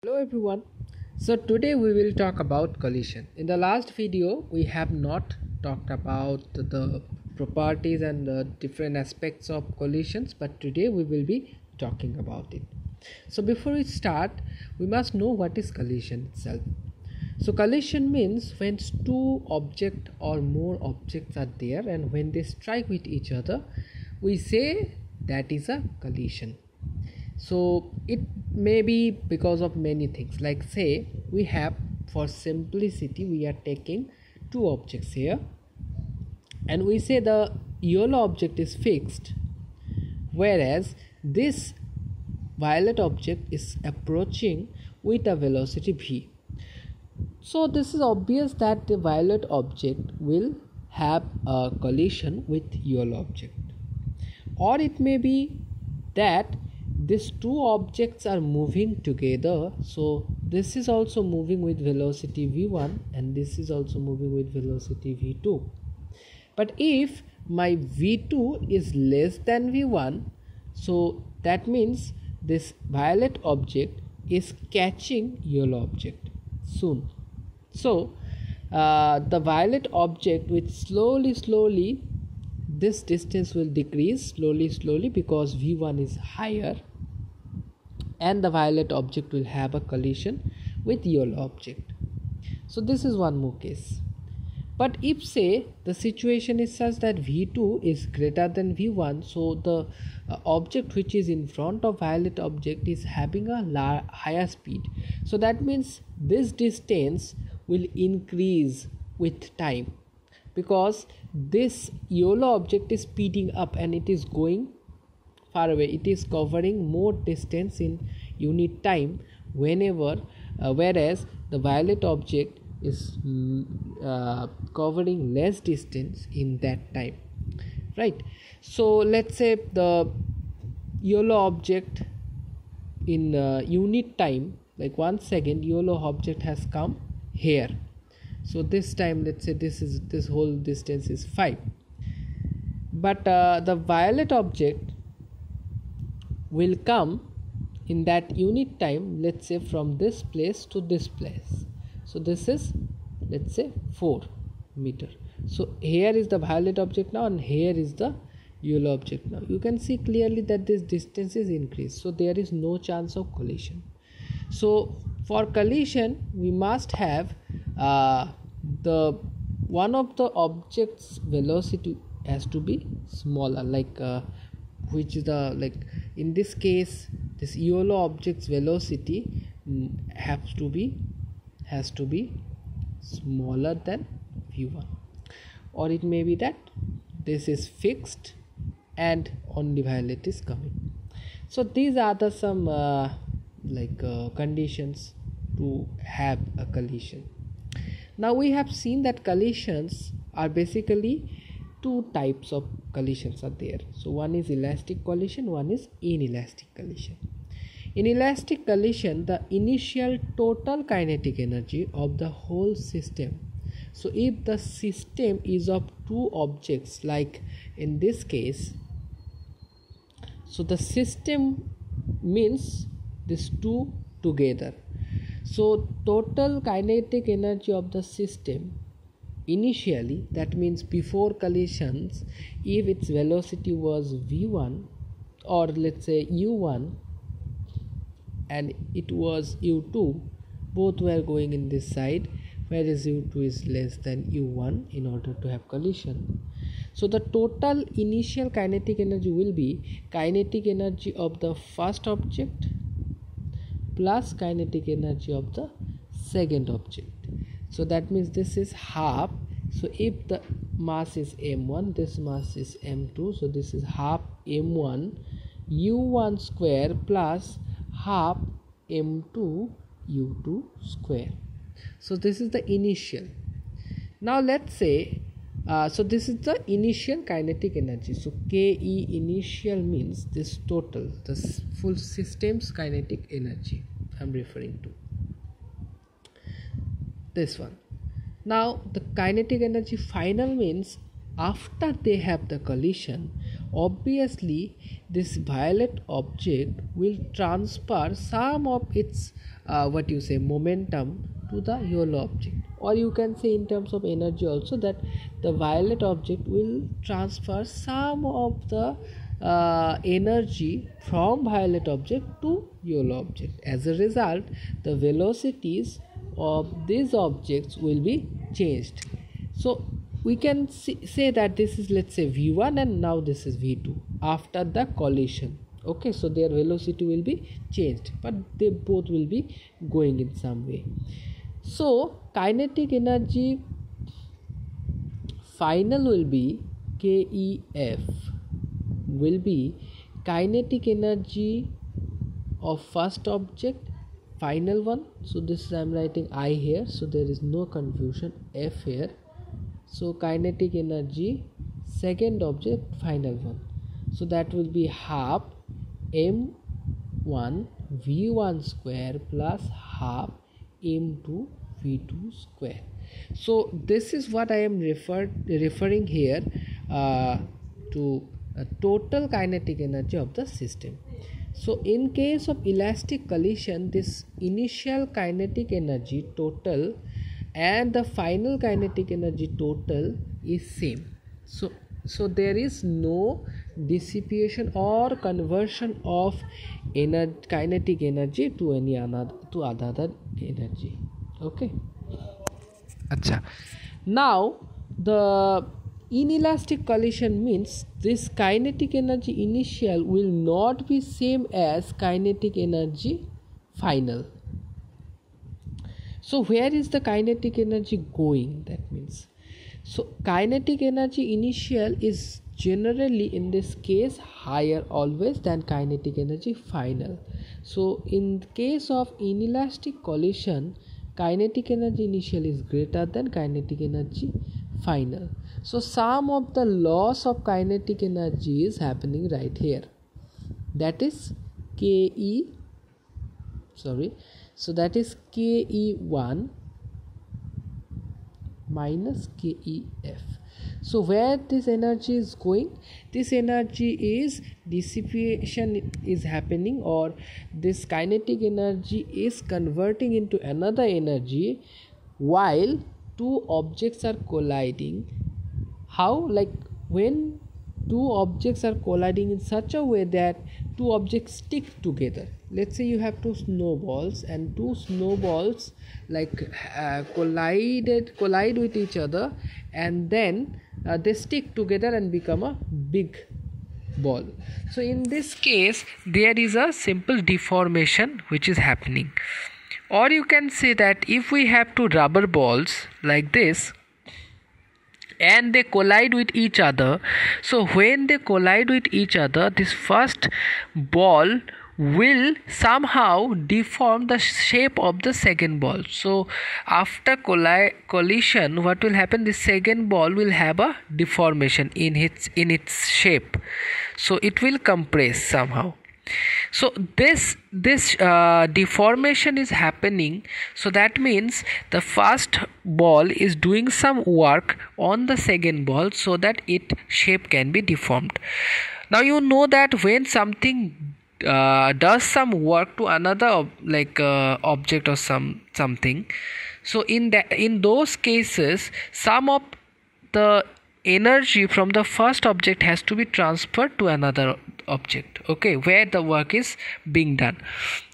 Hello everyone. So today we will talk about collision. In the last video we have not talked about the properties and the different aspects of collisions, but today we will be talking about it. So before we start, we must know what is collision itself. So collision means when two objects or more objects are there and when they strike with each other, we say that is a collision. So it may be because of many things, like say we have, for simplicity, we are taking two objects here and we say the yellow object is fixed, whereas this violet object is approaching with a velocity v. So this is obvious that the violet object will have a collision with yellow object, or it may be that these two objects are moving together. So this is also moving with velocity v1 and this is also moving with velocity v2. But if my v2 is less than v1, so that means this violet object is catching yellow object soon. So the violet object with slowly this distance will decrease slowly because v1 is higher, and the violet object will have a collision with yellow object. So this is one more case. But if say the situation is such that v2 is greater than v1, so the object which is in front of violet object is having a higher speed, so that means this distance will increase with time, because this yellow object is speeding up and it is going far away. It is covering more distance in unit time whereas the violet object is covering less distance in that time, right? So let's say the yellow object in unit time, like 1 second, yellow object has come here. So this time, let's say this whole distance is 5, but the violet object will come in that unit time, let's say from this place to this place. So this is, let's say, 4 meter. So here is the violet object now and here is the yellow object now. You can see clearly that this distance is increased, so there is no chance of collision. So for collision we must have the one of the object's velocity has to be smaller, like which is the, like in this case this yellow object's velocity has to be smaller than v1, or it may be that this is fixed and only violet is coming. So these are the some conditions to have a collision. Now we have seen that collisions are basically two types of collisions are there. So one is elastic collision, one is inelastic collision. In elastic collision, the initial total kinetic energy of the whole system, so if the system is of two objects, like in this case, so the system means these two together, so total kinetic energy of the system initially, that means before collisions, if its velocity was v1, or let's say u1 and it was u2, both were going in this side, whereas u2 is less than u1 in order to have collision. So the total initial kinetic energy will be kinetic energy of the first object plus kinetic energy of the second object. So that means this is half. So if the mass is m1, this mass is m2, so this is half m1 u1 square plus half m2 u2 square. So this is the initial. Now let's say so this is the initial kinetic energy. So ke initial means this total, the full system's kinetic energy I'm referring to, this one. Now the kinetic energy final means after they have the collision, obviously this violet object will transfer some of its momentum to the yellow object, or you can say in terms of energy also that the violet object will transfer some of the energy from violet object to yellow object. As a result, the velocities of these objects will be changed. So we can say that this is, let's say, v1 and now this is v2 after the collision. Okay, so their velocity will be changed, but they both will be going in some way. So kinetic energy final will be KEF, will be kinetic energy of first object, final one. So this is, I'm writing I here, so there is no confusion, F here. So kinetic energy second object, final one. So that will be half m1 v1 square plus half m2 v2 square. So this is what I am referring here to total kinetic energy of the system. So in case of elastic collision, this initial kinetic energy total and the final kinetic energy total is same. So there is no dissipation or conversion of kinetic energy to any other energy. Okay. Acha. Now the inelastic collision means this kinetic energy initial will not be same as kinetic energy final. So where is the kinetic energy going? That means, so kinetic energy initial is generally in this case higher always than kinetic energy final. So in the case of inelastic collision, kinetic energy initial is greater than kinetic energy final. So some of the loss of kinetic energy is happening right here. That is so that is KE1 minus KEF. So where this energy is going? This energy is dissipation is happening, or this kinetic energy is converting into another energy while two objects are colliding. How? Like when two objects are colliding in such a way that two objects stick together. Let's say you have two snowballs and two snowballs collide with each other, and then they stick together and become a big ball. So in this case there is a simple deformation which is happening. Or you can say that if we have two rubber balls like this and they collide with each other, so when they collide with each other, this first ball will somehow deform the shape of the second ball. So after collision, what will happen? The second ball will have a deformation in its shape, so it will compress somehow. So this deformation is happening. So that means the first ball is doing some work on the second ball so that its shape can be deformed. Now you know that when something does some work to another object or something, so in those cases some of the energy from the first object has to be transferred to another object, okay, where the work is being done.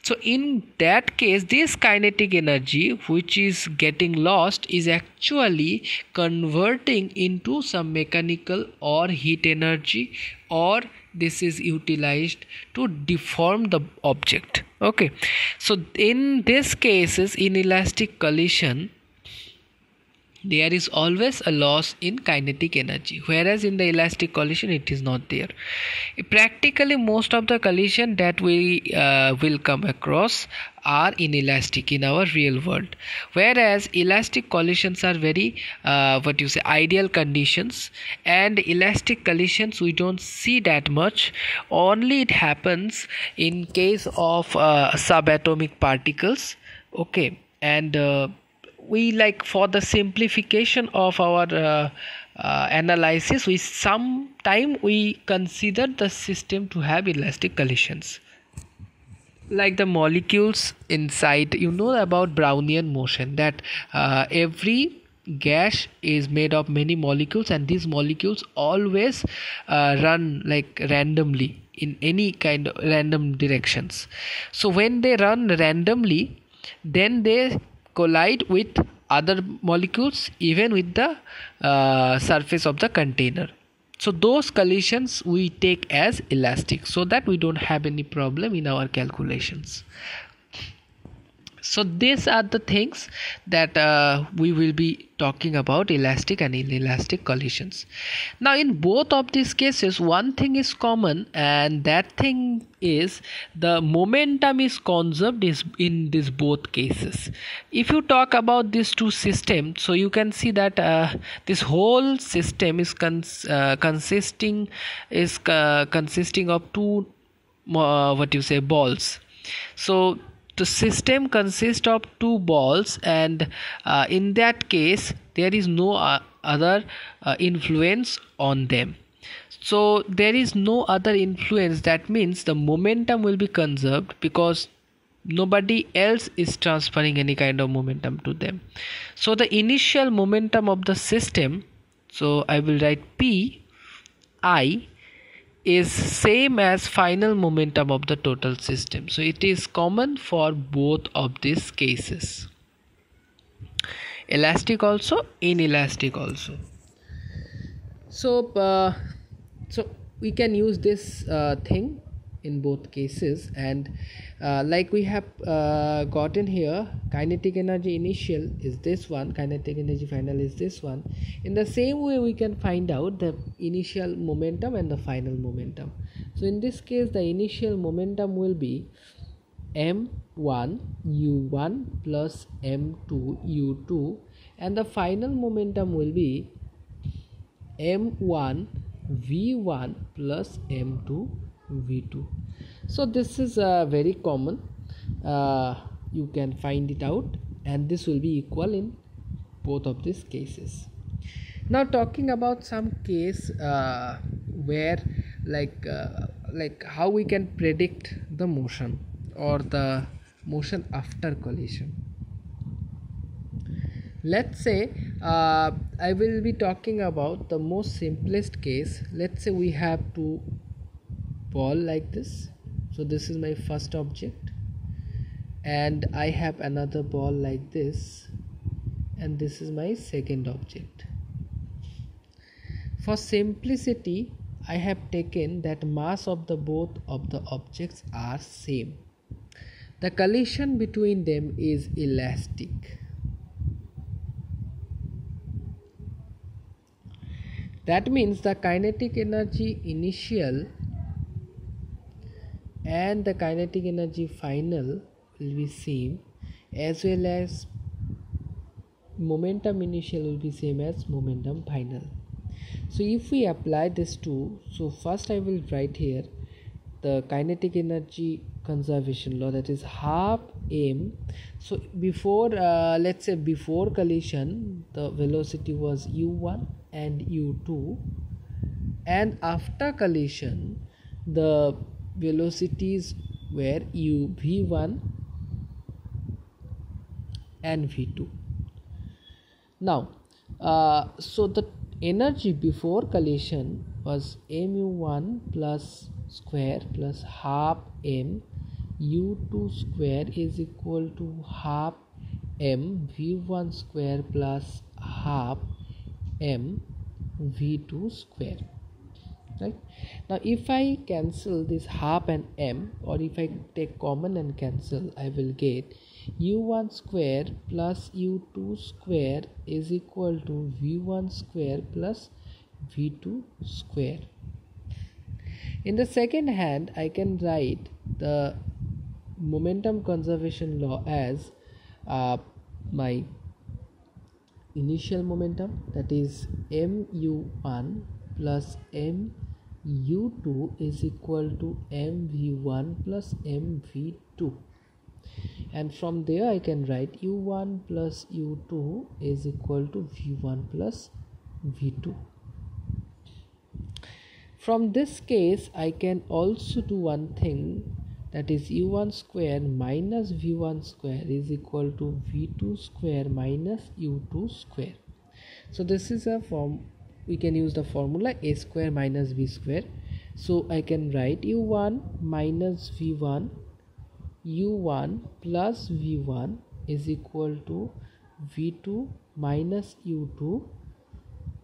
So in that case, this kinetic energy which is getting lost is actually converting into some mechanical or heat energy, or this is utilized to deform the object. Okay, so in these cases, in elastic collision, there is always a loss in kinetic energy, whereas in the elastic collision it is not there. Practically most of the collision that we will come across are inelastic in our real world, whereas elastic collisions are very ideal conditions, and elastic collisions we don't see that much. Only it happens in case of subatomic particles, okay, and we for the simplification of our analysis, we sometime we consider the system to have elastic collisions. Like the molecules inside, you know about Brownian motion, that every gas is made of many molecules, and these molecules always run like randomly in any kind of random directions. So when they run randomly, then they collide with other molecules, even with the surface of the container. So those collisions we take as elastic, so that we don't have any problem in our calculations. So these are the things that we will be talking about, elastic and inelastic collisions. Now in both of these cases, one thing is common, and that thing is the momentum is conserved in these both cases. If you talk about these two systems, so you can see that this whole system is consisting of two balls. So the system consists of two balls, and in that case there is no other influence on them. So there is no other influence, that means the momentum will be conserved because nobody else is transferring any kind of momentum to them. So the initial momentum of the system, so I will write P I, is same as final momentum of the total system. So it is common for both of these cases, elastic also, inelastic also. So we can use this thing in both cases, and like we have gotten here, kinetic energy initial is this one, kinetic energy final is this one. In the same way we can find out the initial momentum and the final momentum. So in this case the initial momentum will be m1 u1 plus m2 u2, and the final momentum will be m1 v1 plus m2 v2. So this is very common, you can find it out, and this will be equal in both of these cases. Now talking about some case where like how we can predict the motion or the motion after collision. Let's say I will be talking about the most simplest case. Let's say we have two ball like this. So this is my first object, and I have another ball like this, and this is my second object. For simplicity, I have taken that mass of the both of the objects are same. The collision between them is elastic. That means the kinetic energy initial and the kinetic energy final will be same, as well as momentum initial will be same as momentum final. So if we apply this two, so first I will write here the kinetic energy conservation law, that is half m. So before let's say before collision the velocity was u1 and u2, and after collision the velocities were v1 and v2. Now so the energy before collision was mu1 plus square plus half m u2 square is equal to half m v1 square plus half m v2 square. Right? Now if I cancel this half and m, or if I take common and cancel, I will get u1 square plus u2 square is equal to v1 square plus v2 square. In the second hand, I can write the momentum conservation law as my initial momentum, that is mu1 plus mu2 is equal to mv1 plus mv2, and from there I can write u1 plus u2 is equal to v1 plus v2. From this case I can also do one thing, that is u1 square minus v1 square is equal to v2 square minus u2 square. So this is a form, we can use the formula a square minus b square. So I can write u1 minus v1, u1 plus v1 is equal to v2 minus u2,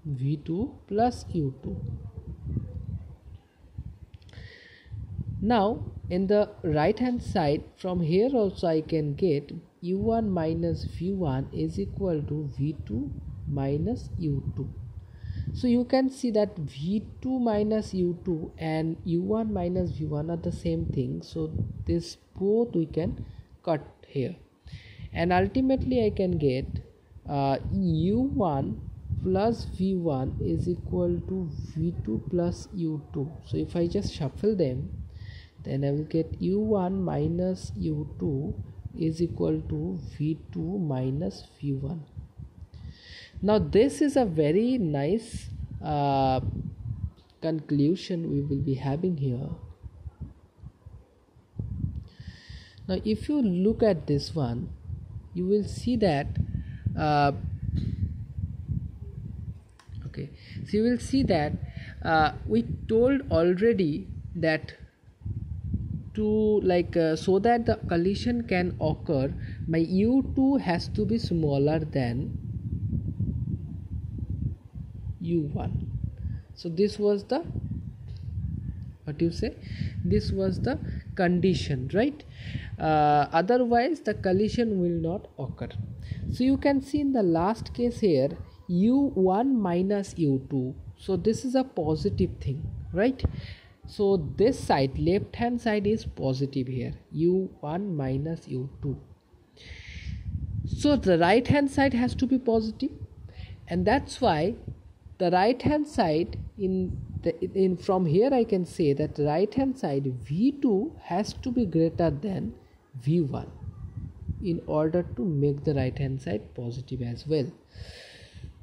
v2 plus u2. Now in the right hand side, from here also I can get u1 minus v1 is equal to v2 minus u2. So you can see that v2 minus u2 and u1 minus v1 are the same thing, so this both we can cut here, and ultimately I can get u1 plus v1 is equal to v2 plus u2. So if I just shuffle them, then I will get u1 minus u2 is equal to v2 minus v1. Now this is a very nice conclusion we will be having here. Now if you look at this one, you will see that so you will see that we told already that to so that the collision can occur, my u2 has to be smaller than u1. So this was the this was the condition, right? Otherwise the collision will not occur. So you can see in the last case here u1 minus u2, so this is a positive thing, right? So this side, left hand side, is positive here, u1 minus u2. So the right hand side has to be positive, and that's why the right hand side from here I can say that the right hand side v2 has to be greater than v1 in order to make the right hand side positive as well.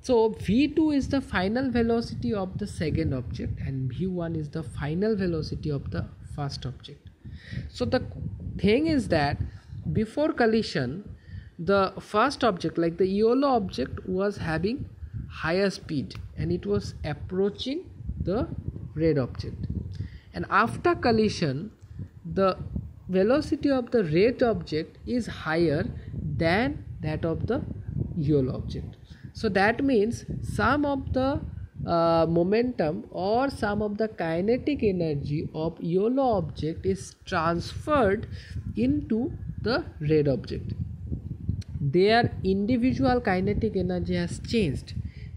So v2 is the final velocity of the second object and v1 is the final velocity of the first object. So the thing is that before collision, the first object, like the yellow object, was having higher speed and it was approaching the red object, and after collision the velocity of the red object is higher than that of the yellow object. So that means some of the momentum or some of the kinetic energy of yellow object is transferred into the red object. Their individual kinetic energy has changed,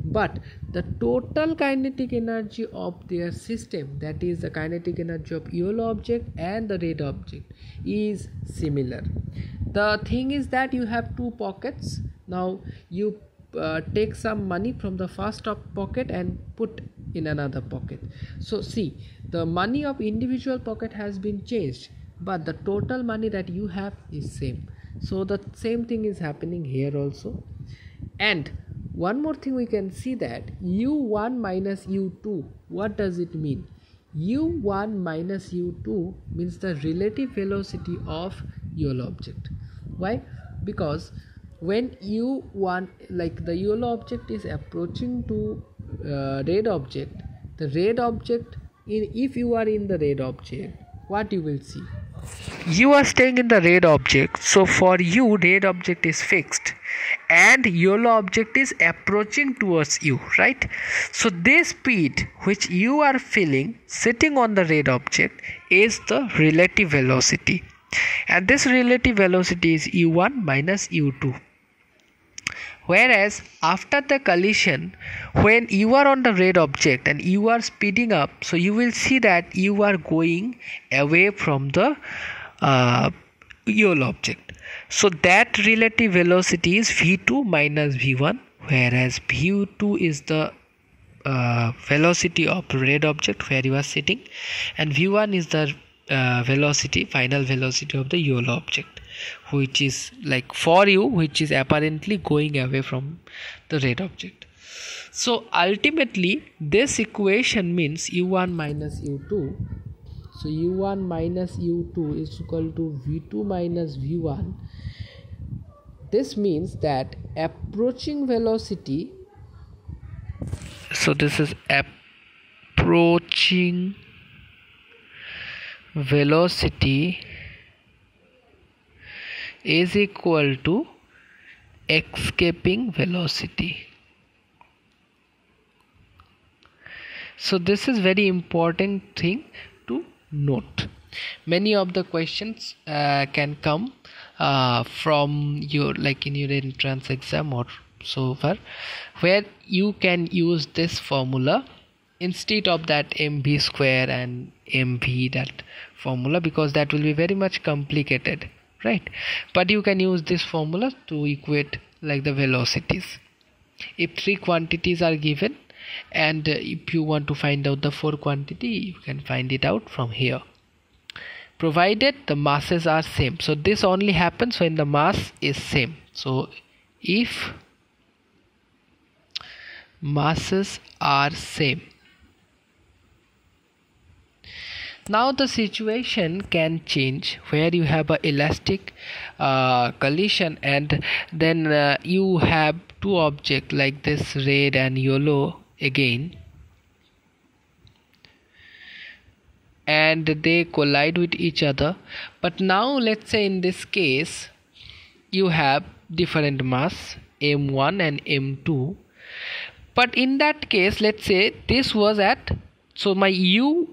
but the total kinetic energy of their system, that is the kinetic energy of yellow object and the red object, is similar. The thing is that you have two pockets. Now you take some money from the first pocket and put in another pocket. So see, the money of individual pocket has been changed, but the total money that you have is same. So the same thing is happening here also. And one more thing, we can see that u1 minus u2, what does it mean? u1 minus u2 means the relative velocity of yellow object. Why? Because when u1, like the yellow object, is approaching to red object, the red object, if you are in the red object, what you will see? You are staying in the red object, so for you red object is fixed and yellow object is approaching towards you, right? So this speed which you are feeling sitting on the red object is the relative velocity, and this relative velocity is u1 minus u2. Whereas after the collision, when you are on the red object and you are speeding up, so you will see that you are going away from the yellow object. So that relative velocity is v2 minus v1, whereas v2 is the velocity of red object where you are sitting, and v1 is the final velocity of the yellow object, which is like for you, which is apparently going away from the red object. So ultimately this equation means u1 minus u2. So u1 minus u2 is equal to v2 minus v1. This means that approaching velocity, so this is approaching velocity is equal to escaping velocity. So this is very important thing to note. Many of the questions can come from your, like in your entrance exam or so far, where you can use this formula instead of that mv square and mv, that formula, because that will be very much complicated, right? But you can use this formula to equate like the velocities. If three quantities are given, and if you want to find out the fourth quantity, you can find it out from here, provided the masses are same. So this only happens when the mass is same. So if masses are same, now the situation can change where you have a elastic collision, and then you have two objects like this, red and yellow again, and they collide with each other. But now let's say in this case you have different mass m1 and m2, but in that case let's say this was at, so my u2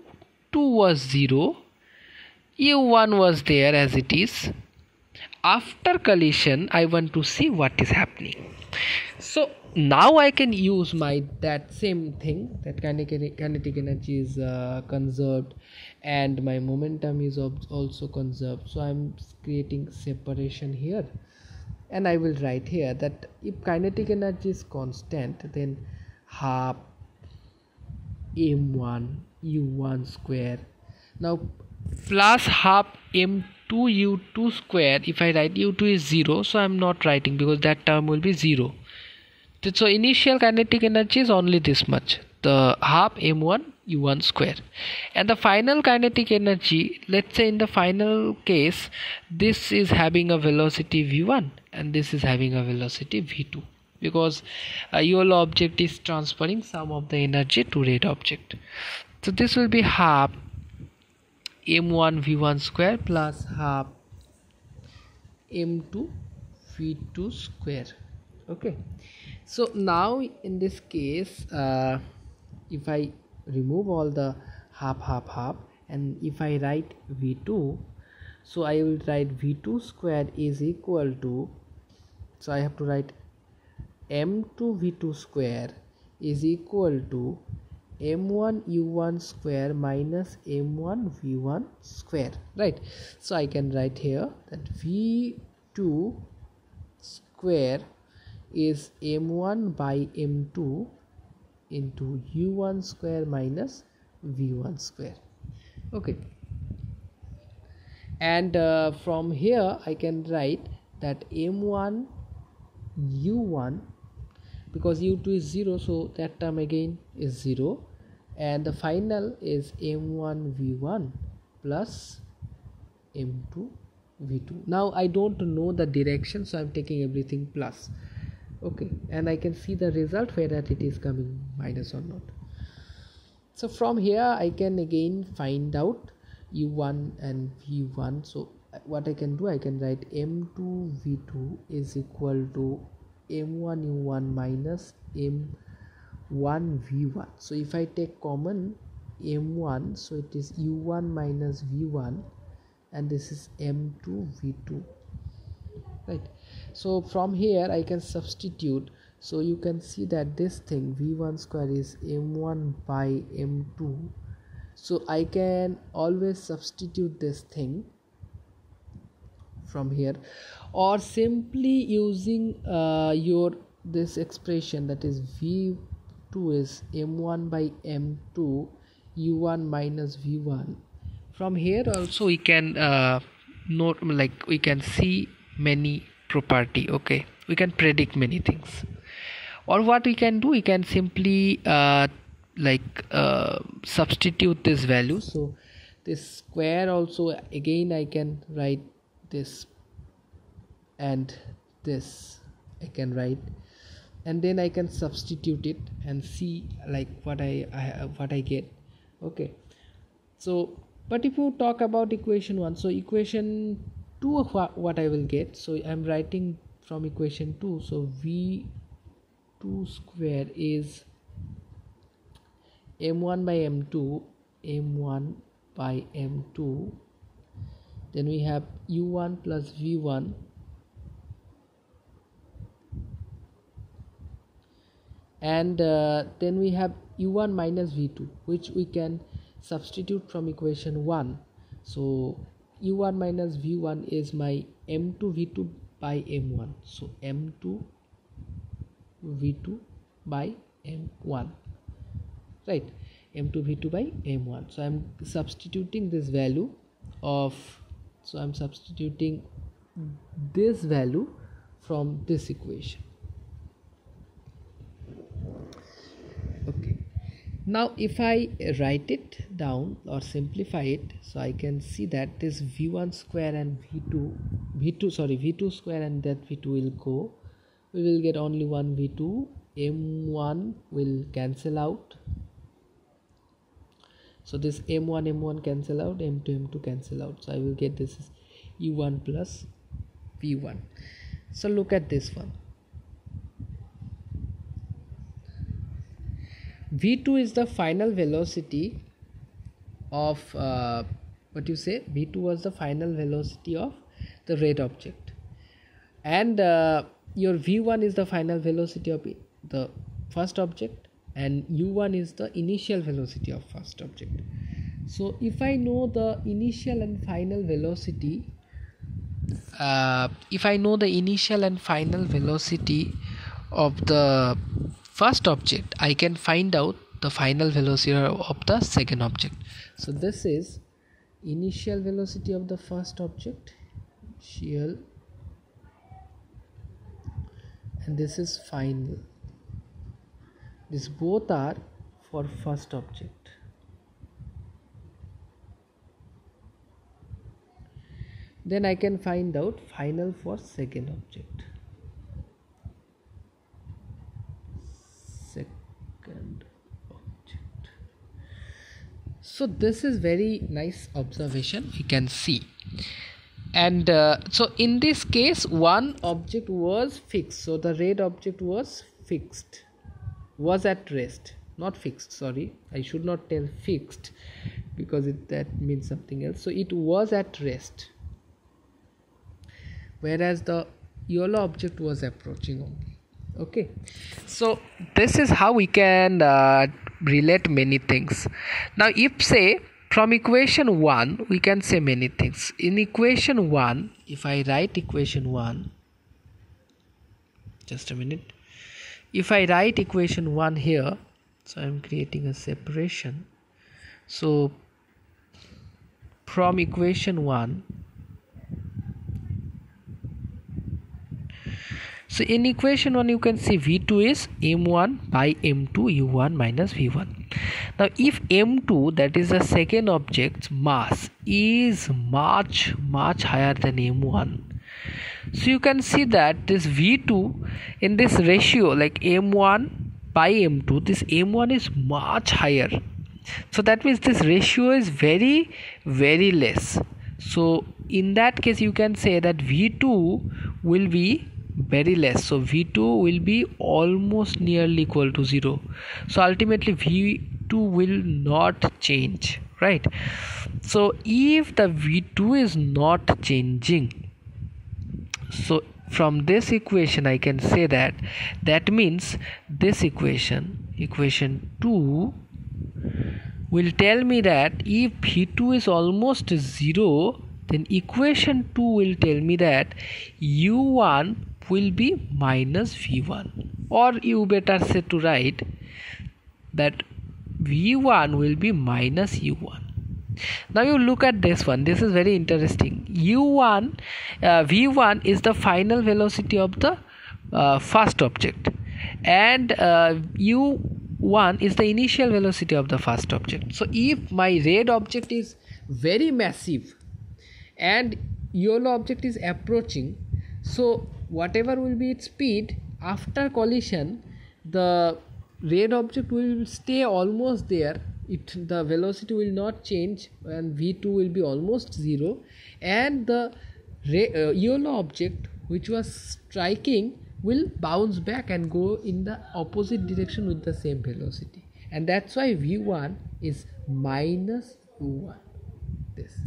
was 0, u1 was there as it is. After collision I want to see what is happening. So now I can use my that same thing, that kinetic energy is conserved and my momentum is also conserved. So I'm creating separation here, and I will write here that if kinetic energy is constant, then half m1 u1 square, now plus half m2 u2 square. If I write u2 is 0, so I'm not writing because that term will be 0. So initial kinetic energy is only this much, the half m1 u1 square, and the final kinetic energy, let's say in the final case this is having a velocity v1 and this is having a velocity v2, because a yellow object is transferring some of the energy to red object. So this will be half m1 v1 square plus half m2 v2 square. Okay, so now in this case if I remove all the half and if I write v2, so I will write v2 square is equal to, so I have to write m2 v2 square is equal to m1 u1 square minus m1 v1 square, right? So I can write here that v2 square is m1 by m2 into u1 square minus v1 square. Okay, and from here I can write that m1 u1, because u2 is 0, so that term again is 0, and the final is m1 v1 plus m2 v2. Now I don't know the direction, so I'm taking everything plus. Okay, and I can see the result whether it is coming minus or not. So from here I can again find out u1 and v1. So what I can do, I can write m2 v2 is equal to m1 u1 minus m1 v1. So if I take common m1, so it is u1 minus v1, and this is m2 v2, right? So from here I can substitute, so you can see that this thing v1 square is m1 by m2, so I can always substitute this thing from here, or simply using your this expression, that is v2 is m1 by m2 u1 minus v1. From here also we can note, like we can see many property. Okay, we can predict many things. Or what we can do, we can simply substitute this value. So this square also, again I can write this, and this I can write, and then I can substitute it and see like what I get. Okay, so but if you talk about equation 1, so equation 2 of what I will get, so I'm writing from equation 2. So v2 square is m1 by m2, m1 by m2, then we have u1 plus v1 and then we have u1 minus v2, which we can substitute from equation 1. So u1 minus v1 is my m2 v2 by m1, so m2 v2 by m1, right, m2 v2 by m1. So I'm substituting this value of, so I'm substituting this value from this equation. Okay, now if I write it down or simplify it, so I can see that this v1 square and v2 square and that v2 will go, we will get only one v2, m1 will cancel out, so this m1 cancel out, m2 cancel out, so I will get this is u1 plus v1. So look at this one, v2 is the final velocity of v2 was the final velocity of the red object, and your v1 is the final velocity of the first object, and u1 is the initial velocity of first object. So if I know the initial and final velocity, of the first object, I can find out the final velocity of the second object. So this is initial velocity of the first object, initial, and this is final. These both are for first object. Then I can find out final for second object. So this is very nice observation we can see. And so in this case one object was fixed, so the red object was fixed, was at rest, not fixed, sorry, I should not tell fixed because that means something else. So it was at rest, whereas the yellow object was approaching only. Okay, so this is how we can relate many things. Now if say from equation 1 we can say many things. In equation 1, if I write equation 1, just a minute, if I write equation 1 here, so I am creating a separation. So from equation 1, so in equation 1 you can see v2 is m1 by m2 u1 minus v1. Now if m2, that is the second object's mass, is much higher than m1, so you can see that this v2 in this ratio like m1 by m2, this m1 is much higher, so that means this ratio is very less. So in that case you can say that v2 will be very less, so v2 will be almost nearly equal to 0. So ultimately v2 will not change, right? So if the v2 is not changing, so from this equation I can say that means this equation 2 will tell me that if v2 is almost 0, then equation 2 will tell me that u1 will be minus v1, or you better say to write that v1 will be minus u1. Now you look at this one, this is very interesting. v1 is the final velocity of the first object, and u1 is the initial velocity of the first object. So if my red object is very massive and yellow object is approaching, so whatever will be its speed after collision, the red object will stay almost there. The velocity will not change and v2 will be almost zero, and the yellow object which was striking will bounce back and go in the opposite direction with the same velocity, and that's why v1 is minus u1. This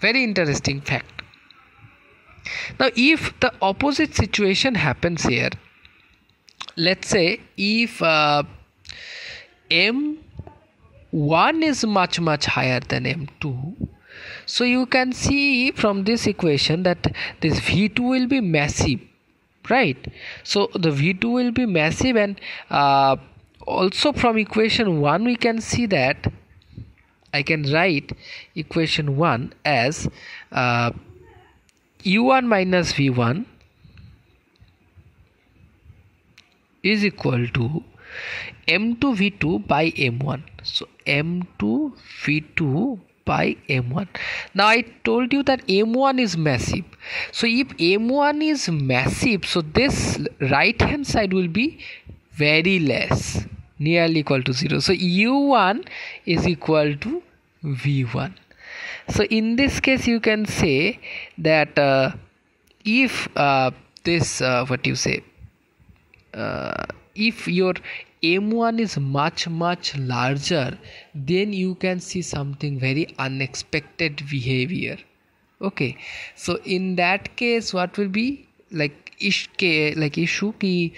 very interesting fact. Now if the opposite situation happens here, let's say if m1 is much higher than m2, so you can see from this equation that this v2 will be massive, right? So the v2 will be massive, and also from equation 1 we can see that I can write equation 1 as u1 minus v1 is equal to m2 v2 by m1. So m2 v2 by m1. Now I told you that m1 is massive. So if m1 is massive, so this right hand side will be very less, nearly equal to 0. So u1 is equal to v1. So in this case you can say that if if your m1 is much larger, then you can see something very unexpected behavior. Okay, so in that case what will be issue ki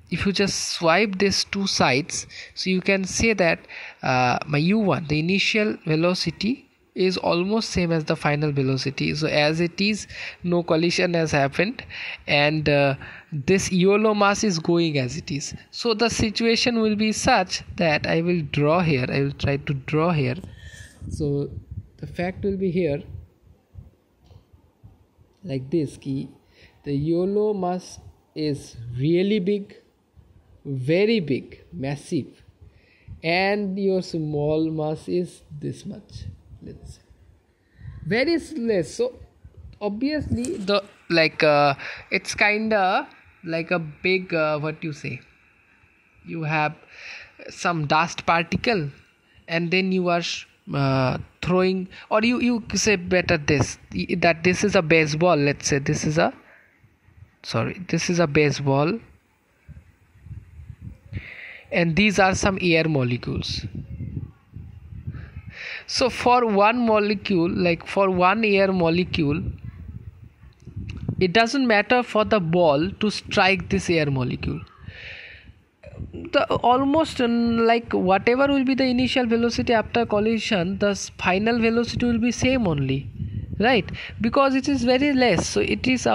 if you just swipe these two sides, so you can say that my u1, the initial velocity, is almost same as the final velocity. So as it is, no collision has happened, and this yellow mass is going as it is. So the situation will be such that I will draw here. I will try to draw here. So the fact will be here like this: ki the yellow mass is really big, very big, massive, and your small mass is this much, let's say, very less. So obviously the it's kinda like a big you have some dust particle, and then you are throwing, or you say better this is a baseball. Let's say this is a baseball, and these are some air molecules. So for one molecule, for one air molecule, it doesn't matter for the ball to strike this air molecule. The almost whatever will be the initial velocity after collision, the final velocity will be same only, right? Because it is very less. So it is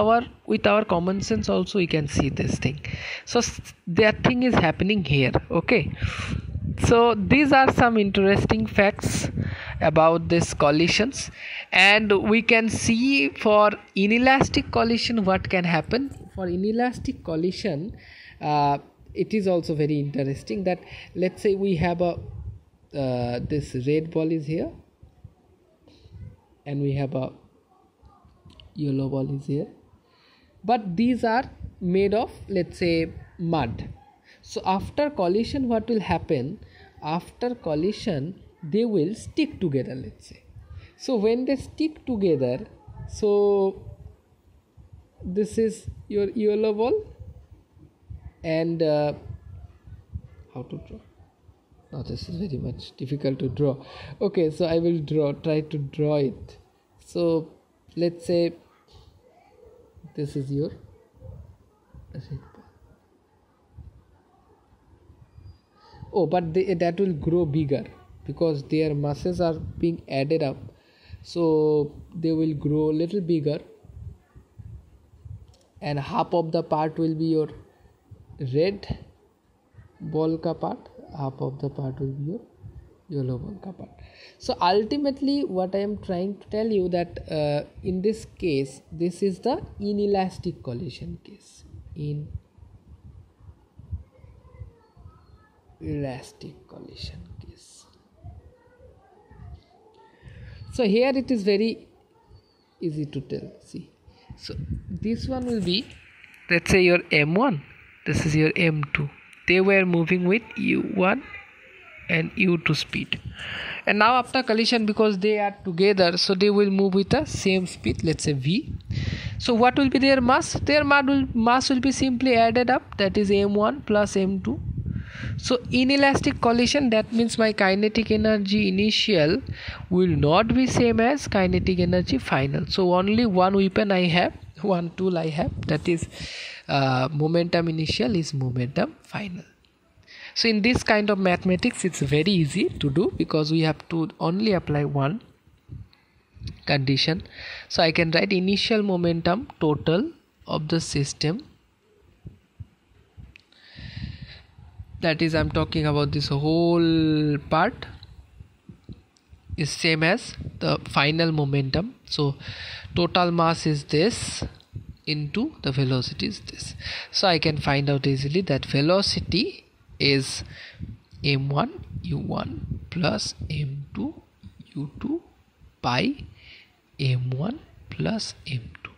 with our common sense also we can see this thing. So that thing is happening here. Okay, so these are some interesting facts about this collisions, and we can see for inelastic collision what can happen. For inelastic collision, it is also very interesting that, let's say we have this red ball is here, and we have a yellow ball is here, but these are made of, let's say, mud. So after collision, what will happen? After collision, they will stick together, let's say. So when they stick together, so this is your yellow ball, and how to draw? Now this is very much difficult to draw. Okay, so I will try to draw it. So let's say this is your red ball. Oh, but that will grow bigger because their masses are being added up, so they will grow a little bigger, and half of the part will be your red ball ka part, half of the part will be your yellow ball ka part. So ultimately what I am trying to tell you that in this case, this is the inelastic collision case. elastic collision case. So here it is very easy to tell. See, so this one will be, let's say, your M1, this is your M2. They were moving with U1 and U2 speed, and now after collision, because they are together, so they will move with the same speed, let's say V. So what will be their mass? Their mass will be simply added up, that is M1 plus M2. So inelastic collision, that means my kinetic energy initial will not be same as kinetic energy final. So only one weapon I have, one tool I have, that is momentum initial is momentum final. So in this kind of mathematics, it's very easy to do because we have to only apply one condition. So I can write initial momentum total of the system, that is, I'm talking about this whole part, is same as the final momentum. So total mass is this into the velocity is this. So I can find out easily that velocity is m1 u1 plus m2 u2 by m1 plus m2.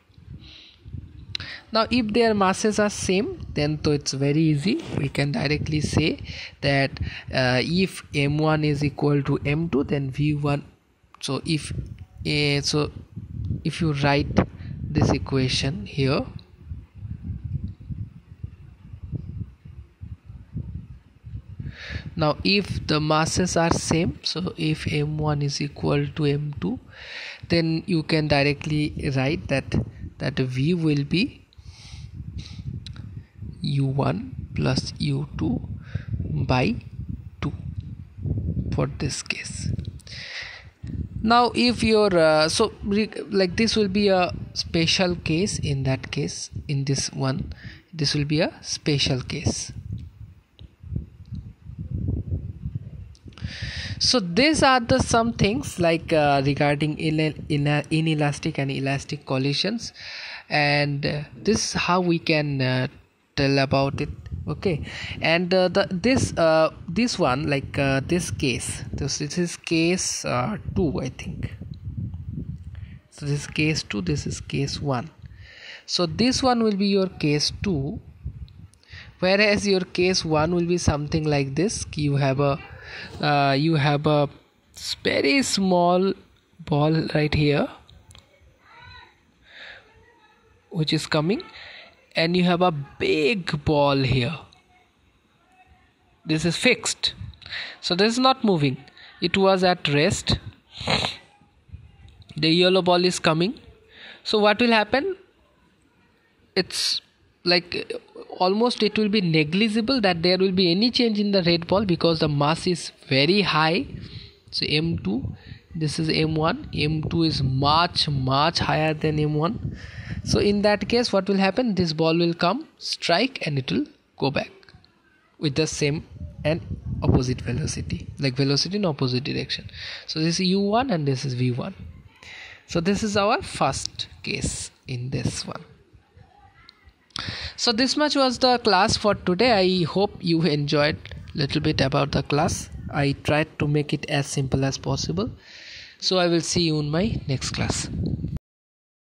Now if their masses are same, then so it's very easy, we can directly say that if m1 is equal to m2, then v1. So if you write this equation here, now if the masses are same, so if m1 is equal to m2, then you can directly write that v will be u1 plus u2 by 2 for this case. Now if your like this will be a special case, in that case, in this one, this will be a special case. So these are the some things like regarding inelastic and elastic collisions, and this is how we can tell about it. Okay, and this one, like this case, this is case 2, I think. So this is case 2, this is case 1. So this one will be your case 2, whereas your case 1 will be something like this. You have a very small ball right here which is coming, and you have a big ball here. This is fixed, so this is not moving, it was at rest. The yellow ball is coming, so what will happen, it's like almost it will be negligible that there will be any change in the red ball because the mass is very high. So m2, this is m1, m2 is much higher than m1. So in that case, what will happen, this ball will come, strike, and it will go back with the same and opposite velocity, like velocity in opposite direction. So this is u1 and this is v1. So this is our first case in this one. So this much was the class for today. I hope you enjoyed little bit about the class. I tried to make it as simple as possible. So I will see you in my next class.